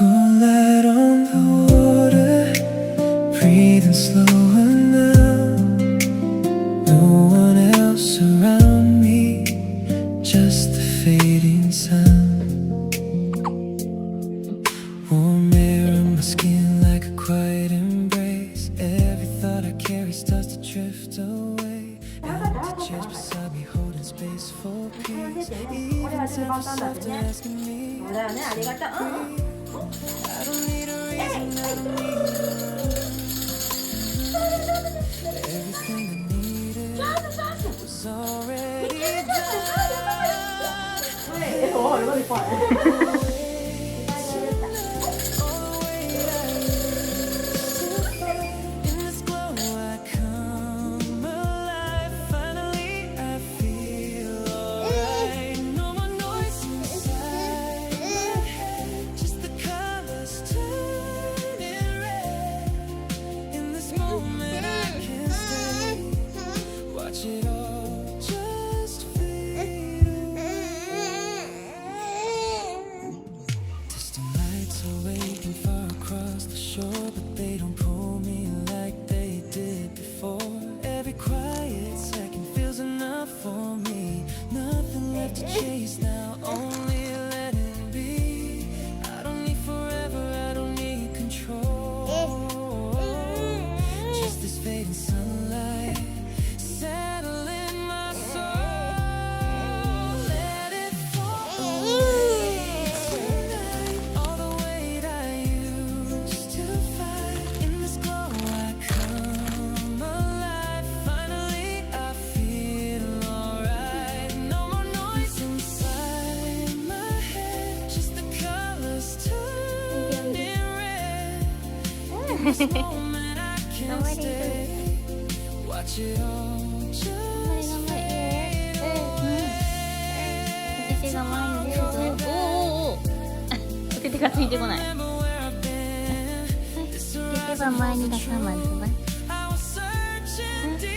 Moonlight on the water, breathing slower now. No one else around me, just the fading sun. Warm air on my skin like a quiet embrace. Every thought I carry starts to drift away. Empty chairs beside me holding space for peace. Even time for self asking me. I don't need a reason, I don't need one. Everything I needed was already done. In this glow I come alive. Finally I feel alright. No more noise inside my head, just the colors turning red. In this moment I can't stay. Watch it all just fade away. Distant lights are waiting far across the shore, but they don't pull me like they did before. Every quiet second feels enough for me. Nothing left to chase now, only let it be. I don't need forever, I don't need control. Just this fading sunlight settling my soul. Let it fall away tonight. All the weight I used to fight. In this glow I come alive. Finally I feel alright. No more noise inside my head, just the colors turning red. In this moment I can't stay. Watch it all just fade away. お手手が前に出るぞ。おお手手がついてこない。はい、手手は前に出さまずは。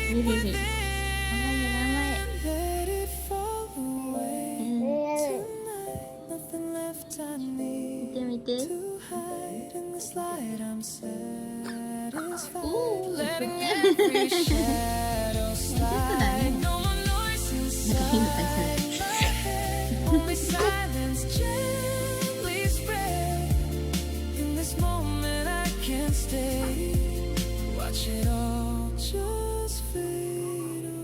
ビビビ。前に前。見て見て。おお。なんか変な感じ。Only silence gently spread. In this moment I can't stay. Watch it all just fade away.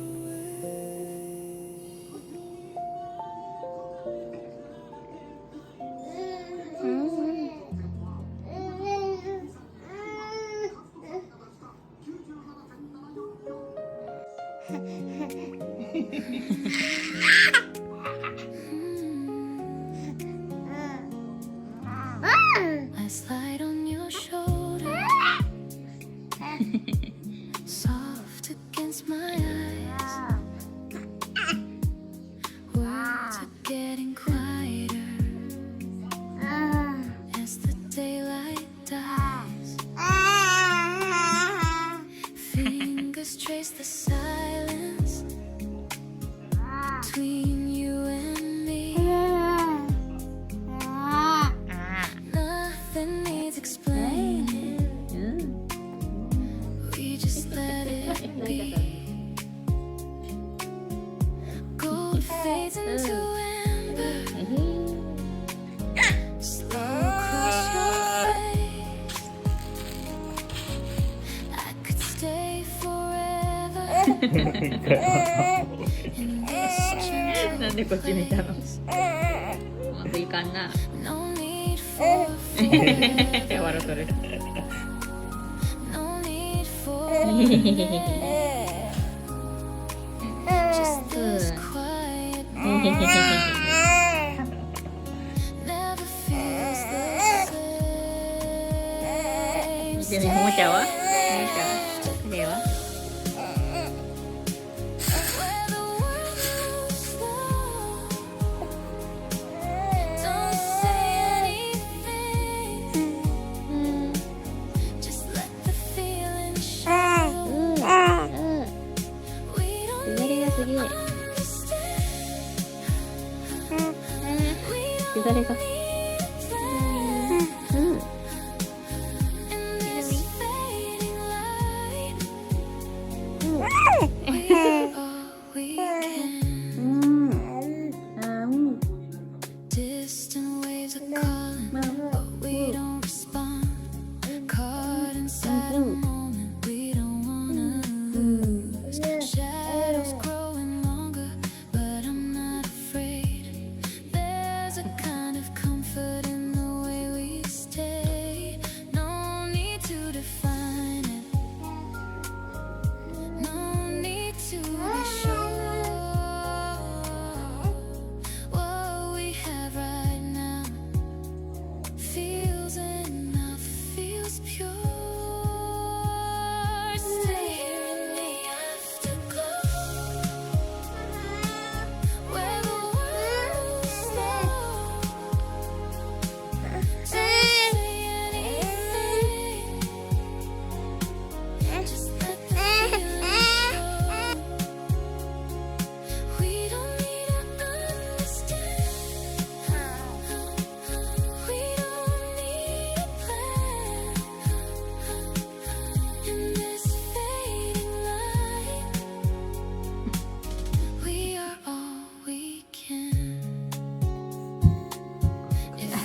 I slide on your shoulder, soft against my eyes. Words are getting quieter as the daylight dies. Fingers trace the silence between you and me. Nothing needs explaining. We just let it be. Gold fades into amber. Slow across your face. I could stay forever. In this gentle なんでこっち見たの？うまくいかんな。 no need for fear. 笑っとる。 No need for う just this ん。 quiet moment. Never feels the same. 見てみ、ももちゃんは？ももちゃん。では？ Where the world moves slow. Don't say anything. Just let the feeling show. うん。 We don't 左がすげえ。 understand. We 左が。don't need plan. うん。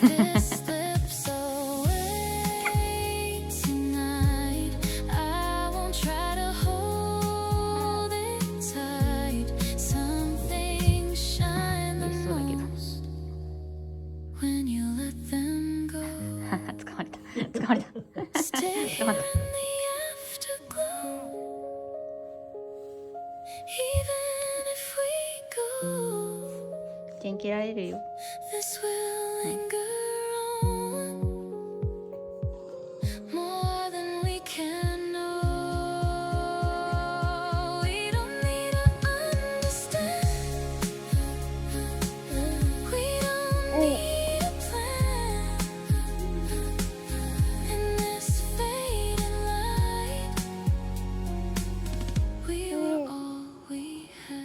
this slips away tonight, I won't try to hold it tight. Some things shine the most when you let them go. 捕まれた捕まれた Stay 捕ま here っ in the afterglow, even if we go. た元気られるよ This will linger on more than we can know. We don't need to understand. We don't need a plan. In this fading light, we were all we had.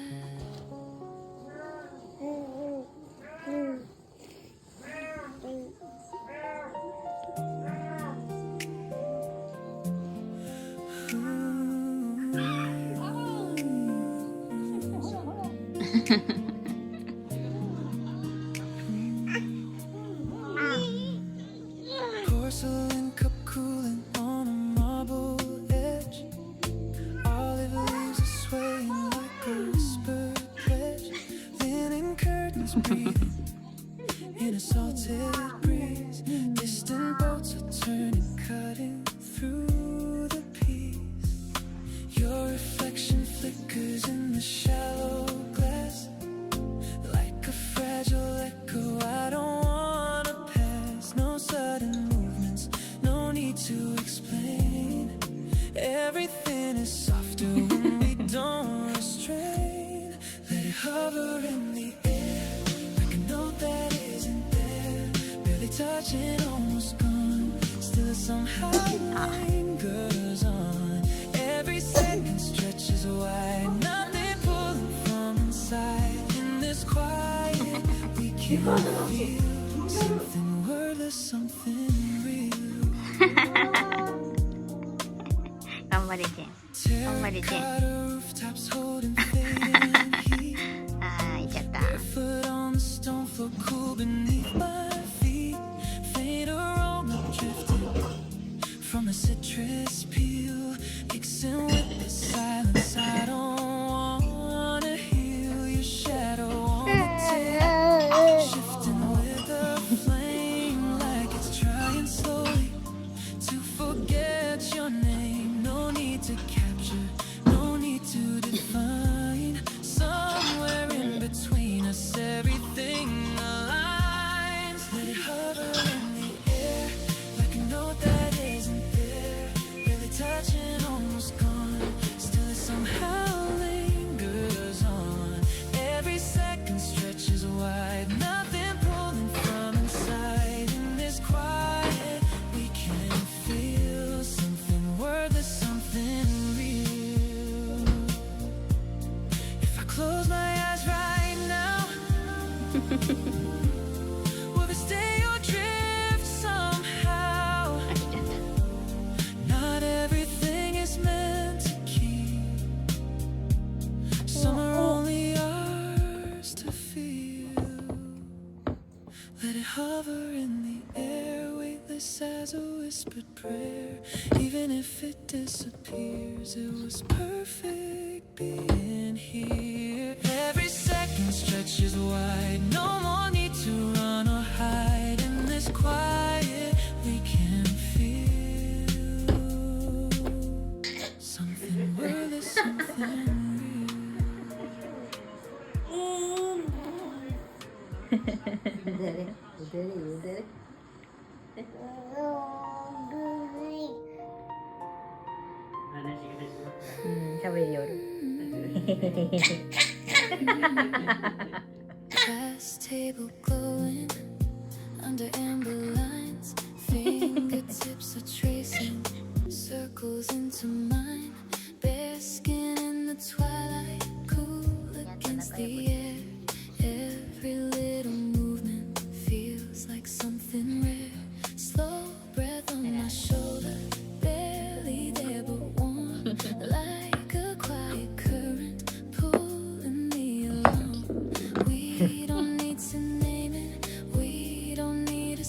Porcelain cup cooling on a marble edge. Olive leaves are swaying like a whispered pledge. Linen curtains breathing in a salted breeze. Distant boats are turning, cutting through the peace. Your reflection flickers in the shallow glass like a fragile echo. I don't wanna pass. No sudden movements, no need to explain. Everything is softer when we don't restrain. Let it hover in the air like a note that isn't there. Barely touching, almost gone. Still somehow lingers on. Every second stretches wide. Nothing pulling from inside. In this quiet, we can feel something wordless, something real. 頑張れてん頑張れてん Terracotta rooftops holding fading heat. あーいっちゃった Barefoot on the stone floor, cool beneath my feet. Faint aroma drifting from the citrus peel, mixing with the silence. I don't wanna heal your shadow on the tail, shifting with the flame like it's trying slowly to forget your name. No need to capture, no need to define. Somewhere in between us, everything aligns. Let it hover in the air like a note that isn't there. Barely touching, almost gone. Still it somehow lingers on. Every second stretches wide. Nothing pulling from inside. In this quiet, we can feel something wordless, something real. If I close my eyes right now, will it stay or drift somehow? Not everything is meant to keep. Some are only ours to feel. Let it hover in the air, weightless as a whispered prayer. Even if it disappears, it was perfect being here. Every second stretches wide. No more need to run or hide. In this quiet, we can feel something wordless, something real. うん喋りよる Glass table glowing under amber lines. Fingertips are tracing circles into mine. Bare skin in the twilight, cool against the air. Every little movement feels like something rare. Slow breath on my shoulder, barely there but warm. Like a quiet current pulling me along. We don't need to name it, we don't need to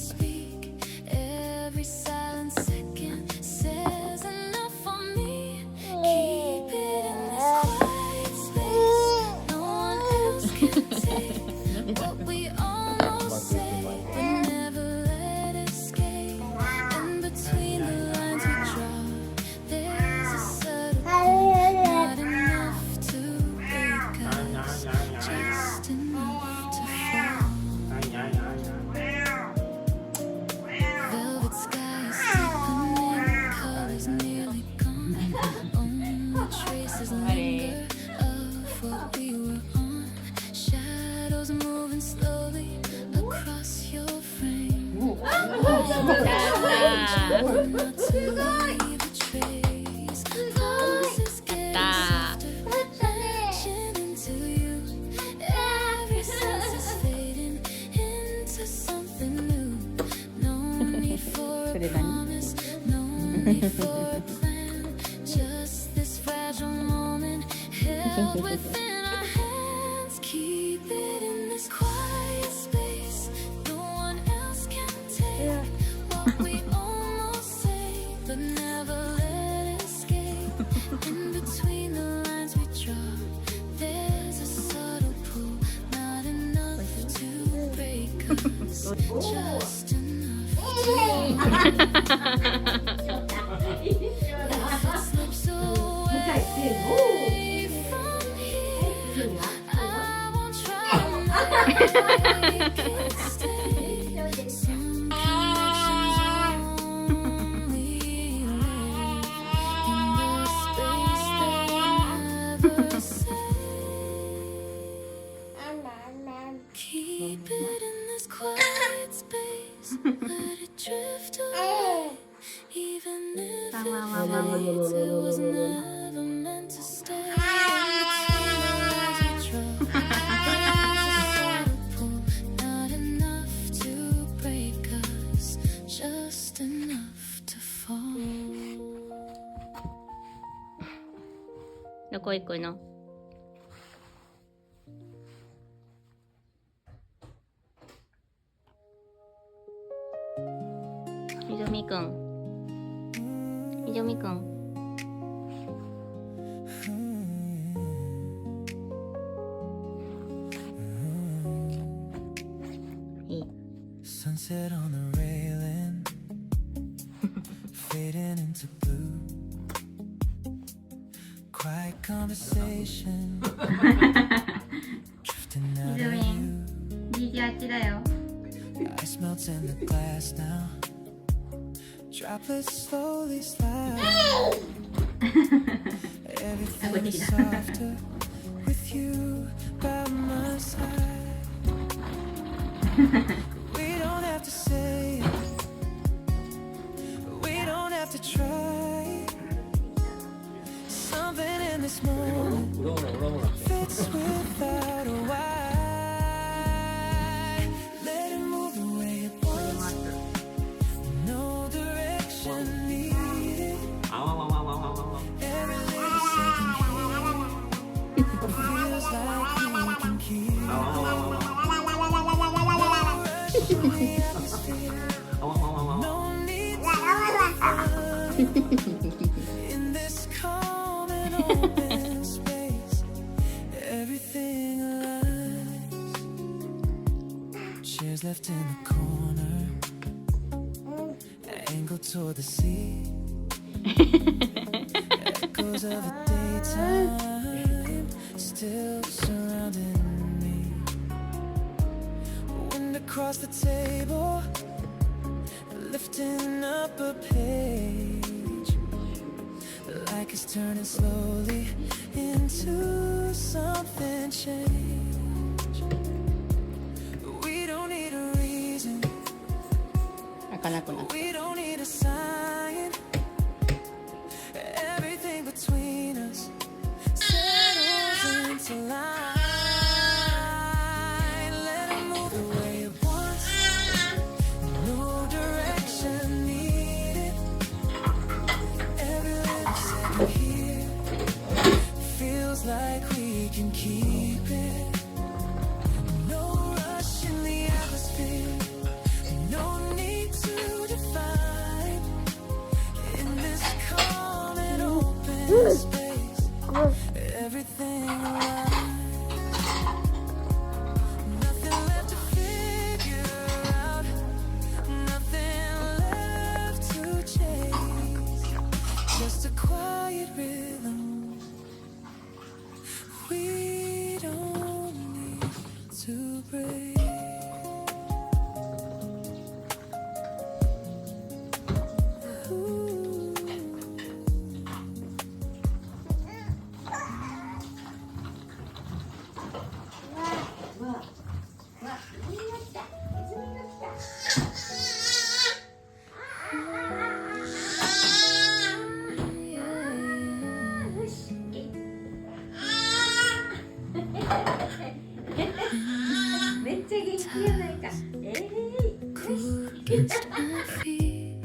それ何Just this fragile moment held within our hands. Keep it in this quiet space. No one else can take what we almost say, but never let it escape. In between the lines we draw, there's a subtle pull, not enough to break us, just enough. Slips away from here. I won't try to make it stay. Some connections only live in the space they never say. Keep it in this quiet space. Let it drift away. Even if it fades, it was never meant to stay. In between the lines we draw, there's a subtle pull, not enough to break us, just enough to fall. どこ行くの？ひぞみくん。ひぞみくん。いい。 Sunset on the railing, fading into blue. Quiet conversation, drifting out of you. DJ8 だよ。 Ice melts in the glass now. Droplets slowly slide. Everything is softer with you by my side. We don't have to say it. We don't have to try. Something in this moment fits without a why. Let it move the way it wants. No direction needed. Every little second here feels like we can keep. No rush in the atmosphere. No need to in this calm and open space. Everything aligns. Chairs left in the corner, angled toward the sea. Echoes of the daytime still surrounding me. Wind across the table, lifting up a page. Like it's turning slowly into something change. We don't need a reason. 開かなくなった。 We don't need a sign. Everything between us settles into line. Let it move the way it wants. No direction needed. Every little second here feels like we can keep it. No rush in the atmosphere. No need to define. against my feet.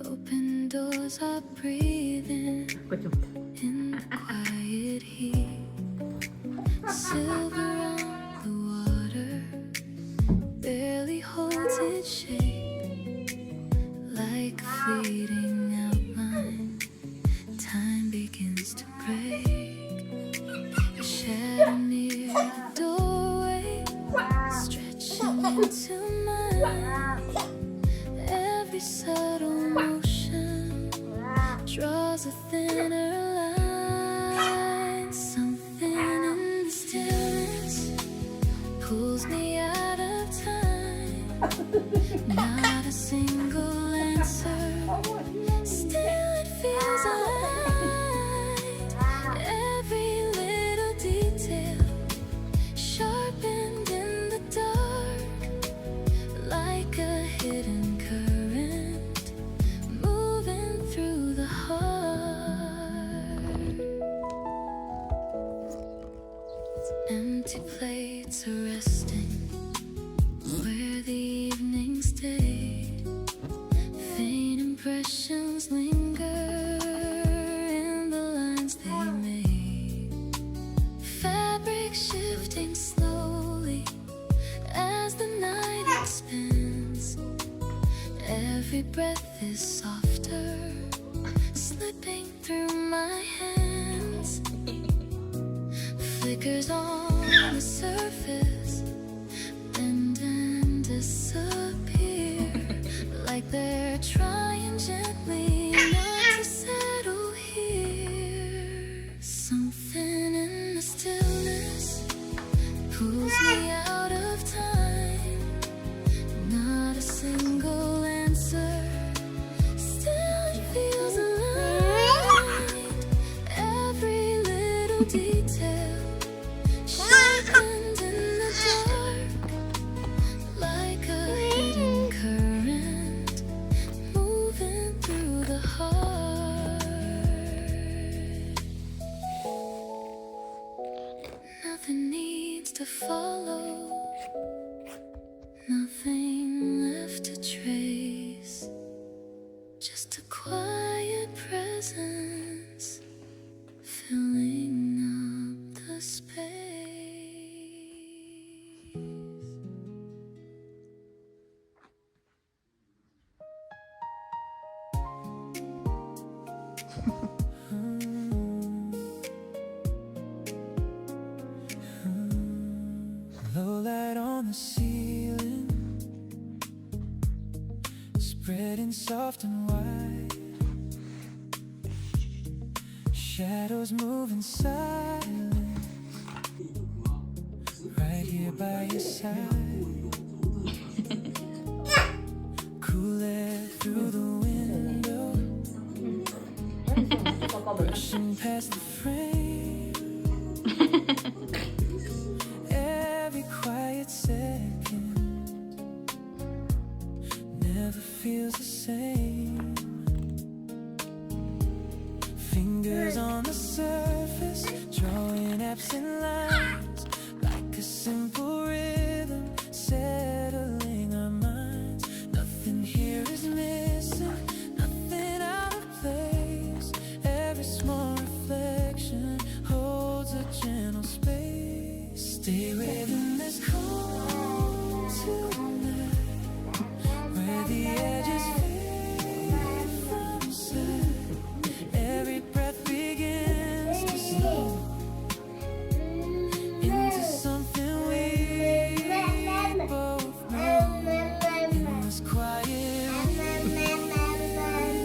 Open doors are breathing こっちも in quiet heat. Silver on the water barely holds its shape. Like a fleeting outline, time begins to break. A shadow near the doorway, stretching into mine. Every subtle motion draws a thinner line. Something in the stillness pulls me out of time. Not a single answer, still it feels aligned. Every little detail sharpened in the dark, like a hidden current moving through the heart. Empty plates are resting where the evening stayed. Faint impressions linger in the lines they made. Fabric shifting slowly as the night expands. Every breath is softer, slipping through my hands. Flickers on the surface, bend and disappear, like they're trying gently not to settle here. Something in the stillness pulls me out of time. Not a single answer, still it feels aligned. Every little detail sharpened in the dark, like a hidden current moving through the heart. Nothing needs to follow, nothing left to trace, just a quiet presence filling up the space. Low light on the ceiling, spreading soft and wide. Shadows move in silence, right here by your side. Cool air through the window, brushing past the frame. Every quiet second never feels the same. Fingers on the surface, drawing absent lines, like a simple rhythm settling our minds. Nothing here is missing, nothing out of place. Every small reflection holds a gentle space. Stay within this calm tonight, where the edges fade from sight. Every breath begins to slow into something we both know. In this quiet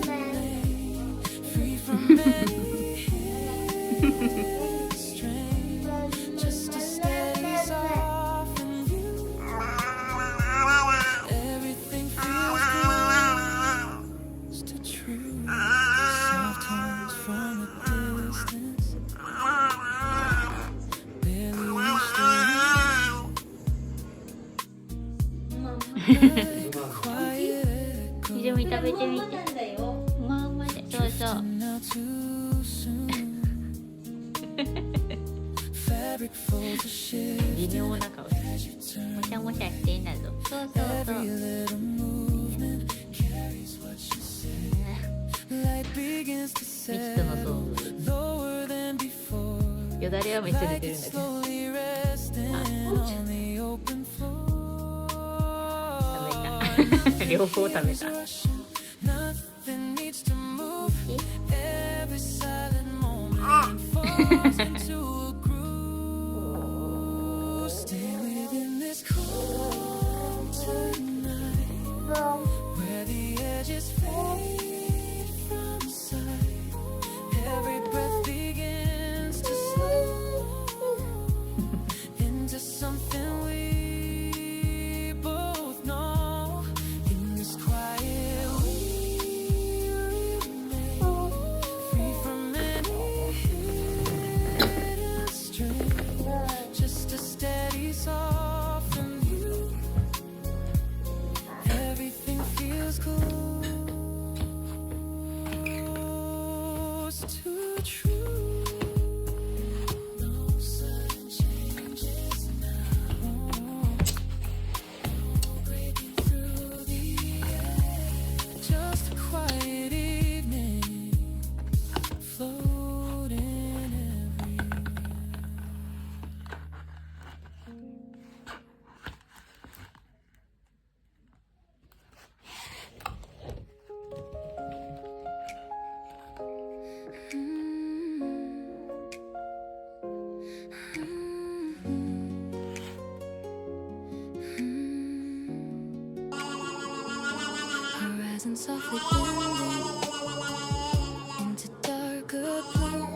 lane, free from any strain, just a steady soften view. Everything feels close to true. Soft tones from a distance, barely reached the quiet echo. ひじみ食べてみて。まあまで。そうそう。 Now too soon. Fabric folds are 微 shifting 妙な顔して。 as you turn. もしゃもしゃしてんだぞ。そうそうそう。 Every little move はめっちゃ出てるんだけど。 slowly resting on the open floor. 食べた。両方食べた。 Nothing needs to move. Every silent moment falls into a groove. Stay within this calm tonight, where the edges fade from sight. Every breath begins to slow into something we both know. In this quiet we remain, free from any hidden strain. Just a steady soften view. Everything feels close to true. No sudden changes now. Breaking through the air. Just a quiet evening, floating everywhere. Horizon softly blending into darker blue.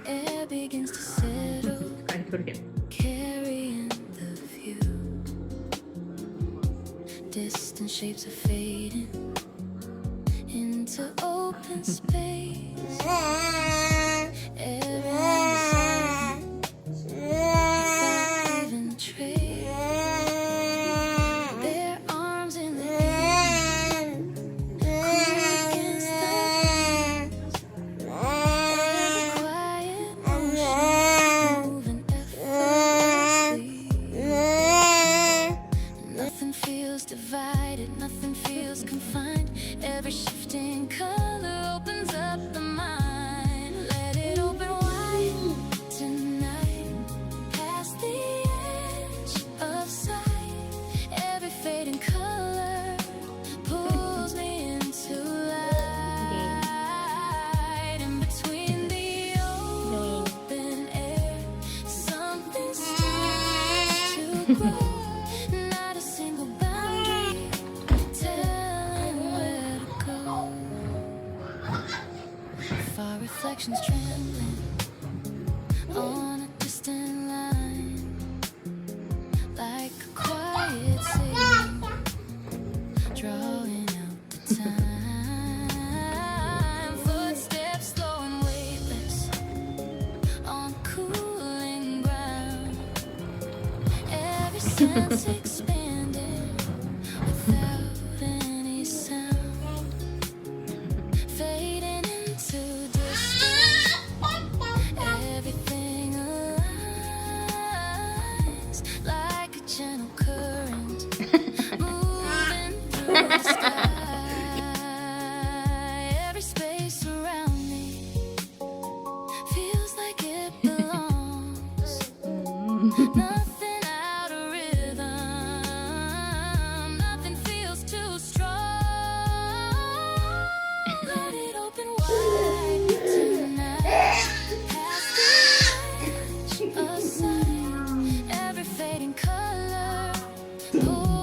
Air begins to settle, 感じ取るけど。 carrying the view. Distant shapes are fading into open space. Everyone is without even trace. Their arms in the air, cool against the breeze. Every quiet motion moving effortlessly. Nothing feels divided, nothing feels confined. Every shifting color opens up the mind. Let it open wide tonight, past the edge of sight. Every fading color pulls me into light. In between the open air, something starts to grow. Not a single boundary telling where to go. Far reflections trembling on a distant line, like a quiet signal drawing out the time. Footsteps slow and weightless on cooling ground. Every sense expanding without any sound, fading into distance. Everything aligns like a gentle current moving through the sky. Every space around me feels like it belongs. Nothing out of rhythm, nothing feels too strong. Let it open wide tonight, past the edge of sight. Every fading color pulls